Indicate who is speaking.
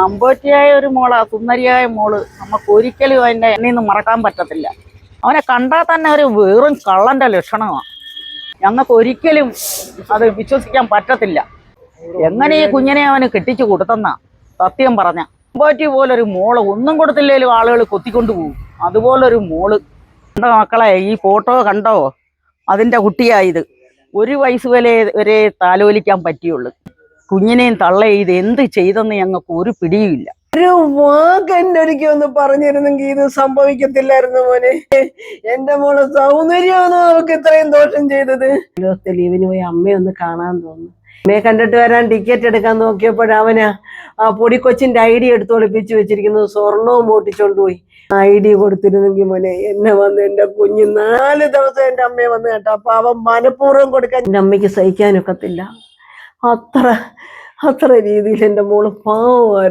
Speaker 1: അമ്പോറ്റിയായ ഒരു മോളാ, സുന്ദരിയായ മോള്. നമുക്ക് ഒരിക്കലും അതിന്റെ എണ്ണിൽ നിന്ന് മറക്കാൻ പറ്റത്തില്ല. അവനെ കണ്ടാൽ തന്നെ ഒരു വെറും കള്ളന്റെ ലക്ഷണമാണ്. ഞങ്ങൾക്ക് ഒരിക്കലും അത് വിശ്വസിക്കാൻ പറ്റത്തില്ല. എങ്ങനെ ഈ കുഞ്ഞിനെ അവന് കെട്ടിച്ചു കൊടുത്തെന്നാ സത്യം പറഞ്ഞ. അമ്പോറ്റി പോലൊരു മോള് ഒന്നും കൊടുത്തില്ലേലും ആളുകൾ കൊത്തിക്കൊണ്ടു പോകും. അതുപോലൊരു മോള്. എന്താ മക്കളെ, ഈ ഫോട്ടോ കണ്ടോ? അതിന്റെ കുട്ടിയായത്. 1 വയസ്സ് വരെ താലോലിക്കാൻ പറ്റിയുള്ളൂ. കുഞ്ഞിനെയും തള്ളയെ ഇത് എന്ത് ചെയ്തെന്ന് ഞങ്ങൾക്ക് ഒരു പിടിയുമില്ല.
Speaker 2: ഒരു വാക്ക് എന്നെ ഒരിക്കൽ ഒന്ന് പറഞ്ഞിരുന്നെങ്കിൽ ഇത് സംഭവിക്കത്തില്ലായിരുന്നു മോനെ. എന്റെ മോളെ സൗന്ദര്യമാണ് അവൾക്ക് ഇത്രയും ദോഷം ചെയ്തത്. ലീവിന് പോയി അമ്മയെ ഒന്ന് കാണാൻ തോന്നുന്നു. അമ്മയെ കണ്ടിട്ട് വരാൻ ടിക്കറ്റ് എടുക്കാൻ നോക്കിയപ്പോഴവന് ആ പൊടിക്കൊച്ചിന്റെ ID എടുത്ത് ഒളിപ്പിച്ചു വെച്ചിരിക്കുന്നത് സ്വർണവും മോട്ടിച്ചോണ്ട് പോയി. ID കൊടുത്തിരുന്നെങ്കിൽ മോനെ, എന്നെ വന്ന് എന്റെ കുഞ്ഞ് 4 ദിവസം എന്റെ അമ്മയെ വന്ന് കേട്ടോ. അപ്പൊ അവൻ മനഃപൂർവ്വം കൊടുക്കാൻ എന്റെ അമ്മയ്ക്ക് സഹിക്കാനൊക്കത്തില്ല. അത്ര രീതിയിൽ എന്റെ മോള് പാവമായിരുന്നു.